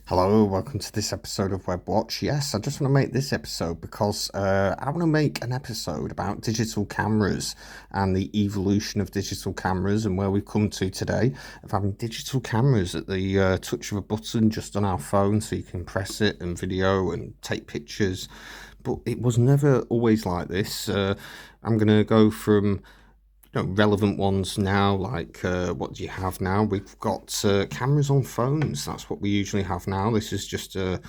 Hello, welcome to this episode of WebbWatch. Yes, I just want to make this episode because I want to make an episode about digital cameras and the evolution of digital cameras and where we've come to today of having digital cameras at the touch of a button just on our phone, so you can press it and video and take pictures. But it was never always like this. I'm going to go from relevant ones now, like what do you have now? We've got cameras on phones. That's what we usually have now. This is just a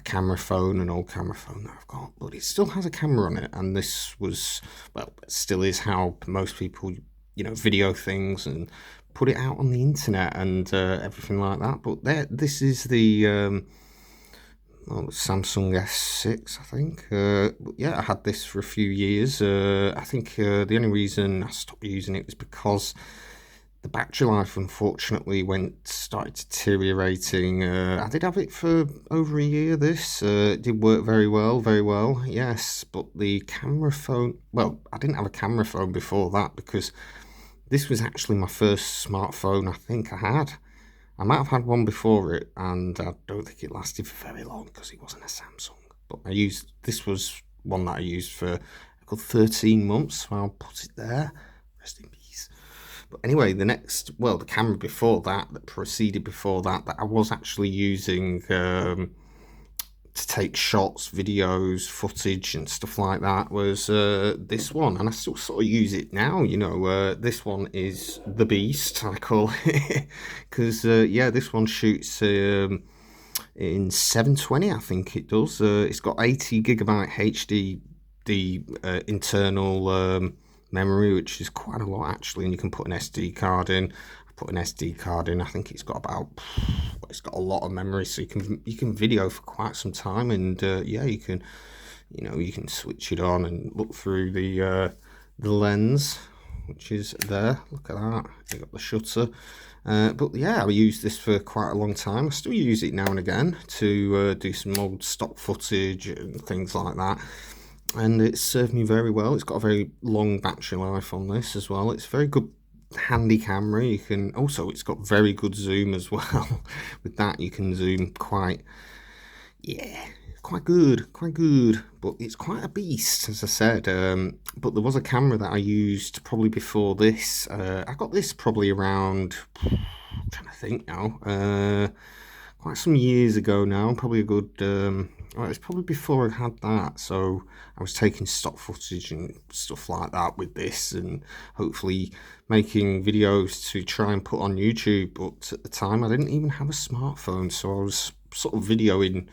camera phone, an old camera phone that I've got, but it still has a camera on it. And this was, well, it still is how most people, video things and put it out on the internet and everything like that. But this is the Samsung S6, I think. Yeah, I had this for a few years. I think the only reason I stopped using it was because the battery life, unfortunately, started deteriorating. I did have it for over a year. It did work very well, yes. But the camera phone, well, I didn't have a camera phone before that because this was actually my first smartphone I think I had. I might have had one before it, and I don't think it lasted for very long because it wasn't a Samsung. But this was one that I used for a good 13 months, so I'll put it there. Rest in peace. But anyway, the camera before that proceeded before that I was actually using to take shots, videos, footage, and stuff like that was this one, and I still sort of use it now. This one is the beast, I call it, because yeah, this one shoots in 720, I think it does. It's got 80 GB HDD internal memory, which is quite a lot actually, and you can put an SD card in. Put an SD card in. I think it's got a lot of memory, so you can video for quite some time, and yeah, you can switch it on and look through the lens, which is there. Look at that. You got the shutter. But yeah, I used this for quite a long time. I still use it now and again to do some old stock footage and things like that. And it's served me very well. It's got a very long battery life on this as well. It's very good, handy camera. It's got very good zoom as well. With that, you can zoom quite good, but it's quite a beast, as I said. But there was a camera that I used probably before this. I got this probably around, I'm trying to think now, quite some years ago now, probably a good, well, it's probably before I had that, so I was taking stock footage and stuff like that with this, and hopefully making videos to try and put on YouTube. But at the time I didn't even have a smartphone, so I was sort of making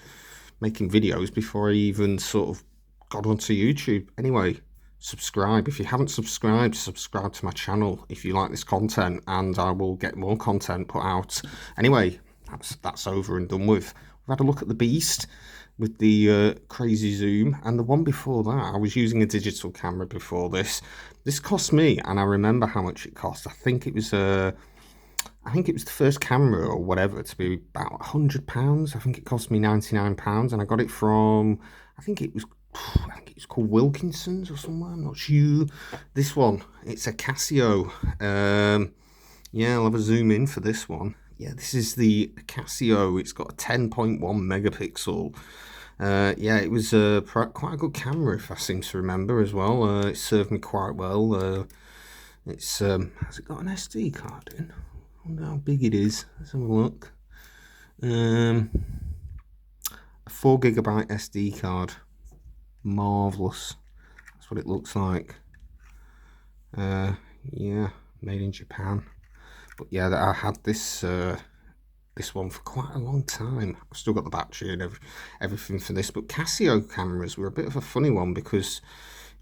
videos before I even sort of got onto YouTube. Anyway, subscribe if you haven't subscribed. Subscribe to my channel if you like this content, and I will get more content put out. Anyway, that's over and done with. We've had a look at the beast with the crazy zoom, and the one before that, I was using a digital camera before this. This cost me, and I remember how much it cost. I think it was the first camera or whatever to be about £100. I think it cost me £99, and I got it from, I think it was called Wilkinson's or somewhere, I'm not sure. This one, it's a Casio. Yeah, I'll have a zoom in for this one. Yeah, this is the Casio. It's got a 10.1 megapixel. Yeah, it was quite a good camera, if I seem to remember as well. It served me quite well. Has it got an SD card in? I wonder how big it is. Let's have a look. A 4 GB SD card. Marvelous. That's what it looks like. Yeah, made in Japan. But yeah, I had this one for quite a long time. I've still got the battery and everything for this. But Casio cameras were a bit of a funny one because,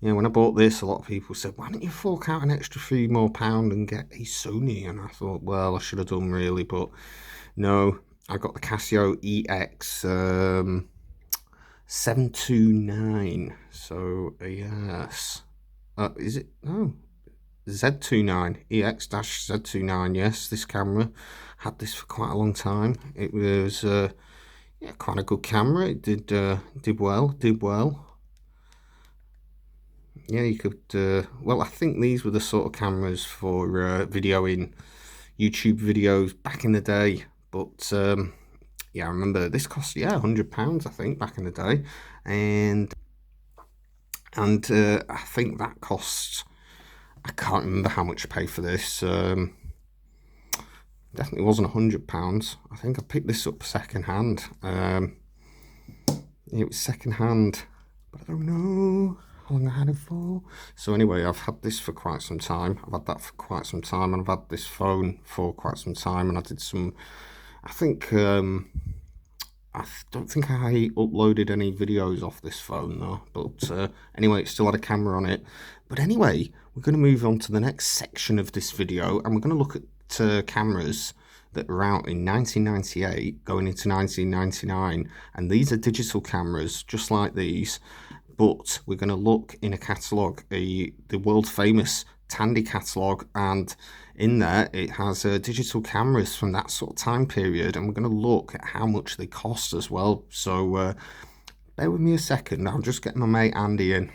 when I bought this, a lot of people said, why don't you fork out an extra £3 more and get a Sony? And I thought, well, I should have done really, but no, I got the Casio EX 729. So yes, is it? No, Z29, EX-Z29. Yes, this camera, had this for quite a long time. It was yeah, quite a good camera. It did well. Yeah, you could well, I think these were the sort of cameras for videoing YouTube videos back in the day. But yeah, I remember this cost, yeah, £100, I think, back in the day. And I think that cost, I can't remember how much I paid for this. Definitely wasn't £100. I think I picked this up second hand. It was second hand, but I don't know how long I had it for. So anyway, I've had this for quite some time. I've had that for quite some time, and I've had this phone for quite some time. And I did some, I think, I don't think I uploaded any videos off this phone though. But anyway, it still had a camera on it. But anyway, we're going to move on to the next section of this video, and we're going to look at cameras that were out in 1998 going into 1999, and these are digital cameras just like these, but we're going to look in a catalogue, the world famous Tandy Catalogue, and in there it has digital cameras from that sort of time period, and we're going to look at how much they cost as well. So bear with me a second, I'll just get my mate Andy in.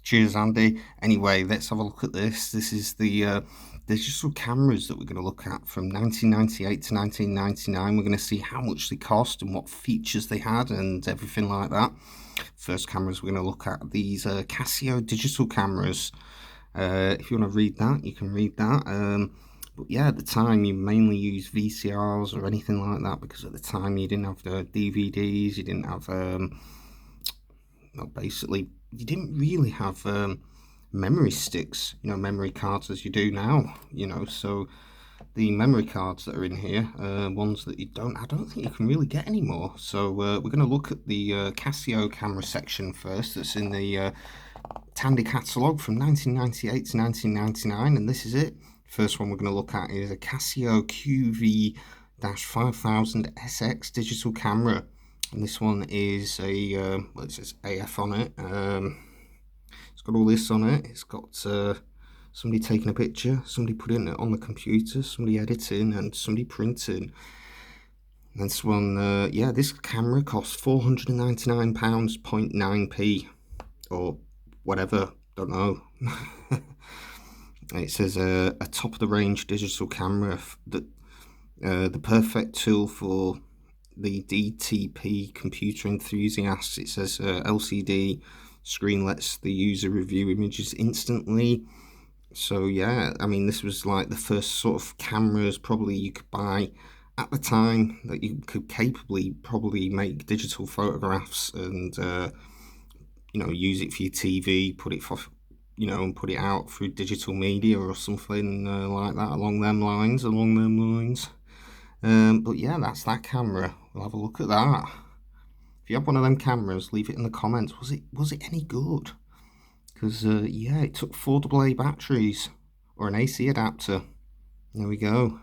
Cheers, Andy. Anyway, let's have a look at this. This is the digital cameras that we're going to look at from 1998 to 1999. We're going to see how much they cost and what features they had and everything like that. First cameras we're going to look at, these Casio digital cameras. If you want to read that, you can read that. But yeah, at the time you mainly used VCRs or anything like that, because at the time you didn't have the DVDs, you didn't have well, basically you didn't really have memory sticks, memory cards as you do now, so the memory cards that are in here, ones that I don't think you can really get anymore. So we're going to look at the Casio camera section first, that's in the Tandy Catalogue from 1998 to 1999, and this is it. First one we're going to look at is a Casio QV-5000SX digital camera. And this one is a, well, it says AF on it. It's got all this on it. It's got somebody taking a picture, somebody putting it on the computer, somebody editing, and somebody printing. And this one, yeah, this camera costs £499.9p, or whatever, don't know. It says a top of the range digital camera, that the perfect tool for the DTP computer enthusiasts. It says LCD screen lets the user review images instantly. So yeah, I mean, this was like the first sort of cameras probably you could buy at the time that you could capably probably make digital photographs and use it for your TV, put it for and put it out through digital media or something like that, along them lines. But yeah, that's that camera. We'll have a look at that. If you have one of them cameras, leave it in the comments. Was it any good? Because yeah, it took 4 AA batteries or an AC adapter. There we go.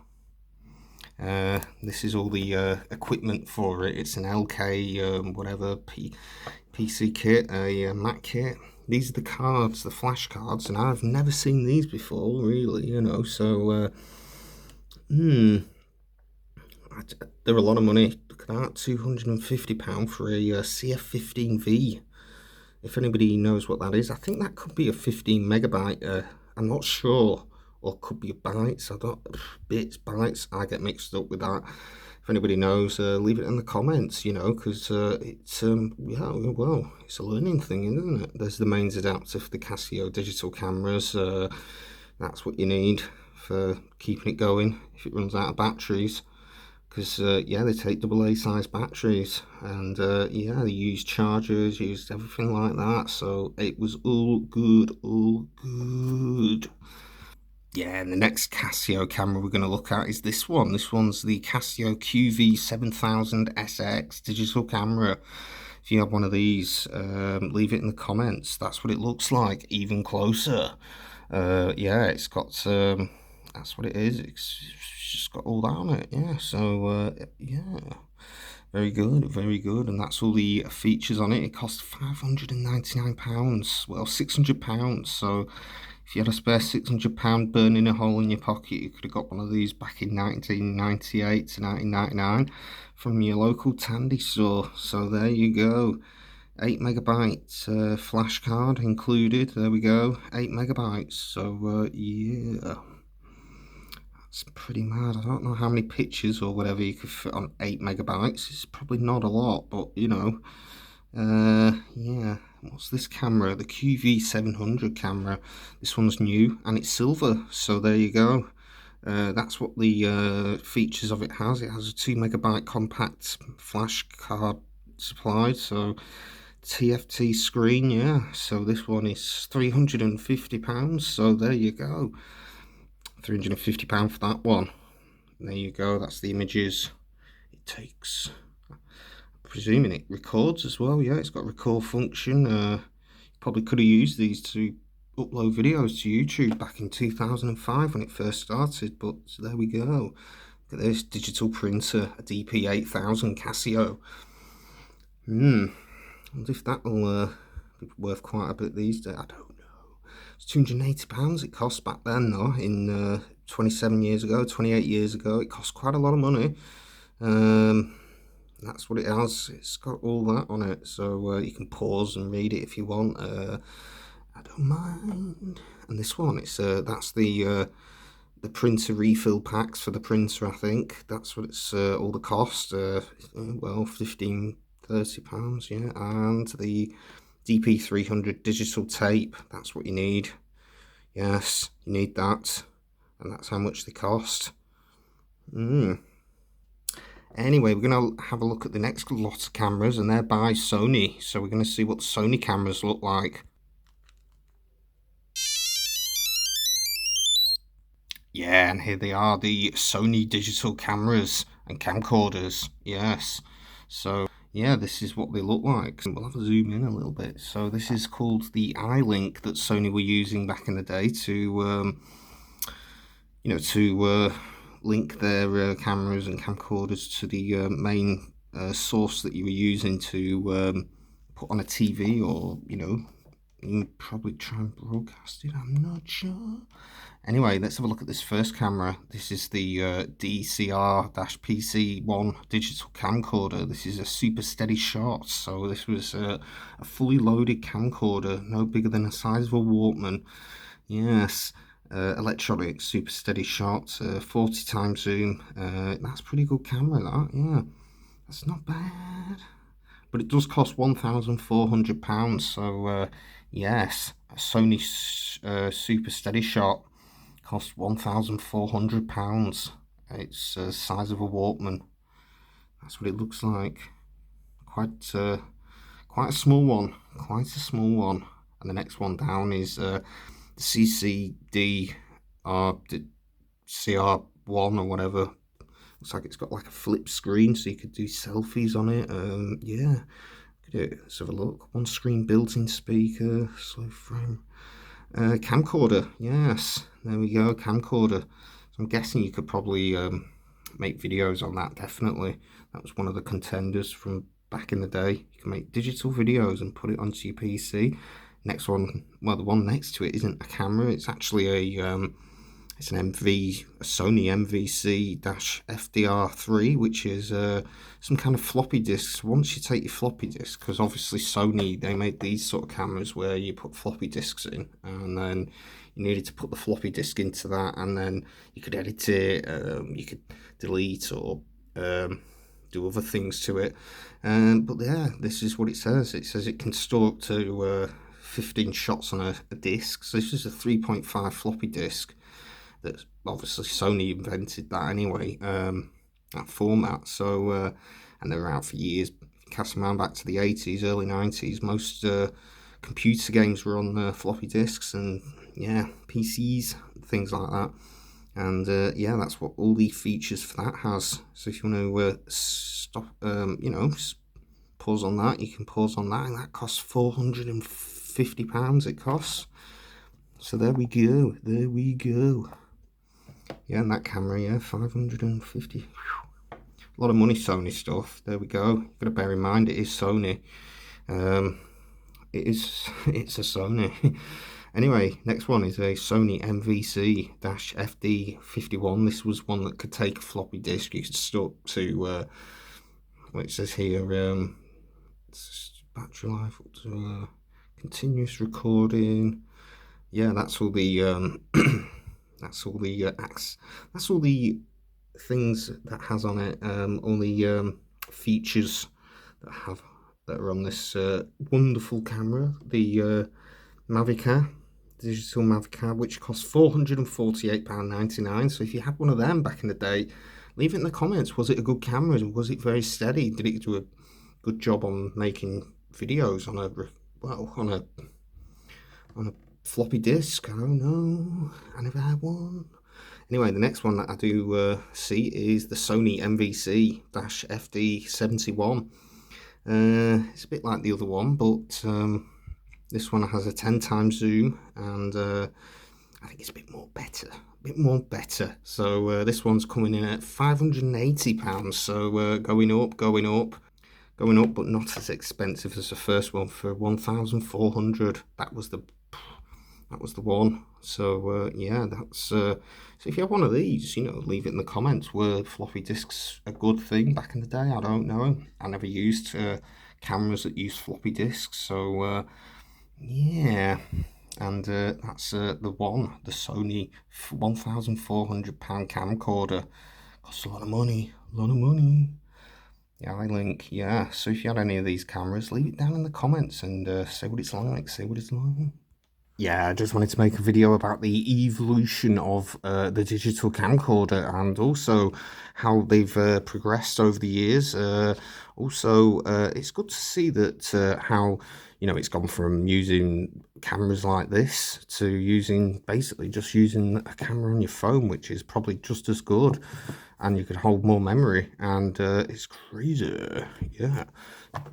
This is all the equipment for it. It's an LK whatever PC kit, a Mac kit. These are the cards, the flash cards, and I've never seen these before, really. So they're a lot of money. Look at that, £250 for a CF15V. If anybody knows what that is, I think that could be a 15 megabyte. I'm not sure, or could be bytes. Bytes. I get mixed up with that. If anybody knows, leave it in the comments. Because it's yeah, well, it's a learning thing, isn't it? There's the mains adapter for the Casio digital cameras. That's what you need for keeping it going if it runs out of batteries. Because yeah, they take AA size batteries, and yeah, they use chargers, used everything like that, so it was all good. Yeah, and the next Casio camera we're going to look at is this one. This one's the Casio QV7000SX digital camera. If you have one of these, leave it in the comments. That's what it looks like, even closer. Yeah, it's got that's what it is. It's just got all that on it. Yeah, so yeah, very good, and that's all the features on it. It cost £599, well, £600. So if you had a spare £600 burning a hole in your pocket, you could have got one of these back in 1998 to 1999 from your local Tandy store. So there you go. 8 megabytes flash card included. There we go, 8 megabytes. So yeah, It's pretty mad. I don't know how many pictures or whatever you could fit on 8 megabytes. It's probably not a lot, but you know. Yeah. What's this camera? The QV700 camera. This one's new and it's silver. So there you go. That's what the features of it has. It has a 2 megabyte compact flash card supplied. So TFT screen, yeah. So this one is £350. So there you go. £350 for that one. There you go. That's the images it takes. Presuming it records as well. Yeah, it's got a record function. Probably could have used these to upload videos to YouTube back in 2005 when it first started, but there we go. Look at this digital printer, a DP8000 Casio. I wonder if that will be worth quite a bit these days. I don't know. It's £280 it cost back then, though, in 27 years ago, 28 years ago. It cost quite a lot of money. That's what it has. It's got all that on it, so you can pause and read it if you want. I don't mind. And this one, it's that's the printer refill packs for the printer. I think that's what it's all the cost. Well, £15-30, yeah. And the DP300 digital tape. That's what you need. Yes, you need that, and that's how much they cost. Anyway, we're going to have a look at the next lot of cameras, and they're by Sony. So we're going to see what the Sony cameras look like. Yeah, and here they are, the Sony digital cameras and camcorders. Yes. So, yeah, this is what they look like. We'll have to zoom in a little bit. So this is called the iLink that Sony were using back in the day to, link their cameras and camcorders to the main source that you were using to put on a TV, or you can probably try and broadcast it. I'm not sure. Anyway, let's have a look at this first camera. This is the DCR-PC1 digital camcorder. This is a super steady shot. So this was a fully loaded camcorder, no bigger than the size of a Walkman. Yes. Electronic super steady shot, 40 times zoom. That's pretty good camera, that. Yeah, that's not bad, but it does cost £1,400. So yes, a Sony super steady shot costs £1,400. It's the size of a Walkman. That's what it looks like. Quite a small one. Quite a small one. And the next one down is CCD CR1 or whatever. Looks like it's got like a flip screen, so you could do selfies on it. Yeah, let's have a look. One screen built-in speaker, slow frame, camcorder. Yes, there we go, camcorder. So I'm guessing you could probably make videos on that. Definitely, that was one of the contenders from back in the day. You can make digital videos and put it onto your PC. Next one, well, the one next to it isn't a camera. It's actually it's a Sony MVC-FDR3, which is some kind of floppy disks. Once you take your floppy disk, because obviously Sony, they made these sort of cameras where you put floppy disks in, and then you needed to put the floppy disk into that, and then you could edit it, you could delete or do other things to it. But yeah, this is what it says. It says it can store up to 15 shots on a disc. So this is a 3.5 floppy disk. That's obviously Sony invented that anyway, that format. So and they were out for years. Cast them around back to the 80s, early 90s. Most computer games were on floppy disks, and yeah, PCs, things like that. And yeah, that's what all the features for that has. So if you want to stop, pause on that, you can pause on that, and that costs £450. It costs. So there we go. There we go. Yeah, and that camera, yeah, 550. A lot of money, Sony stuff. There we go. You've got to bear in mind it is Sony. It's a Sony. Anyway, next one is a Sony MVC-FD51. This was one that could take a floppy disk. You could store up to what it says here. Battery life up to continuous recording. Yeah, that's all the That's all the that's all the things that has on it. All the features that have that are on this wonderful camera, the Mavic digital Mavic, which costs £448.99. So if you had one of them back in the day, leave it in the comments. Was it a good camera? Was it very steady? Did it do a good job on making videos on a on a floppy disk? I don't know. I never had one. Anyway, the next one that I do see is the Sony MVC-FD71. It's a bit like the other one, but this one has a 10 times zoom, and I think it's a bit more better. So this one's coming in at £580. So going up, but not as expensive as the first one for 1,400. That was the one. So yeah, that's so if you have one of these, leave it in the comments. Were floppy disks a good thing back in the day? I don't know. I never used cameras that used floppy disks, so yeah. And that's the Sony £1,400 camcorder. Costs a lot of money, Yeah, I link, yeah. So if you had any of these cameras, leave it down in the comments and say what it's like, Yeah, I just wanted to make a video about the evolution of the digital camcorder, and also how they've progressed over the years. It's good to see that how it's gone from using cameras like this to basically just using a camera on your phone, which is probably just as good, and you can hold more memory, and it's crazy. Yeah.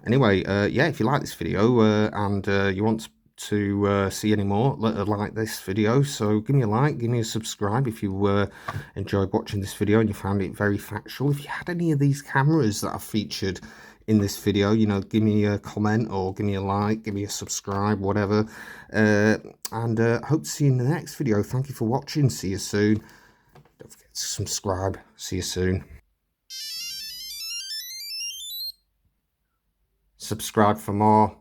Anyway, yeah, if you like this video and you want to see any more, like this video, so give me a like, give me a subscribe if you enjoyed watching this video and you found it very factual. If you had any of these cameras that are featured in this video, give me a comment or give me a like, give me a subscribe, whatever, and hope to see you in the next video. Thank you for watching. See you soon. Don't forget to subscribe. See you soon. Subscribe for more.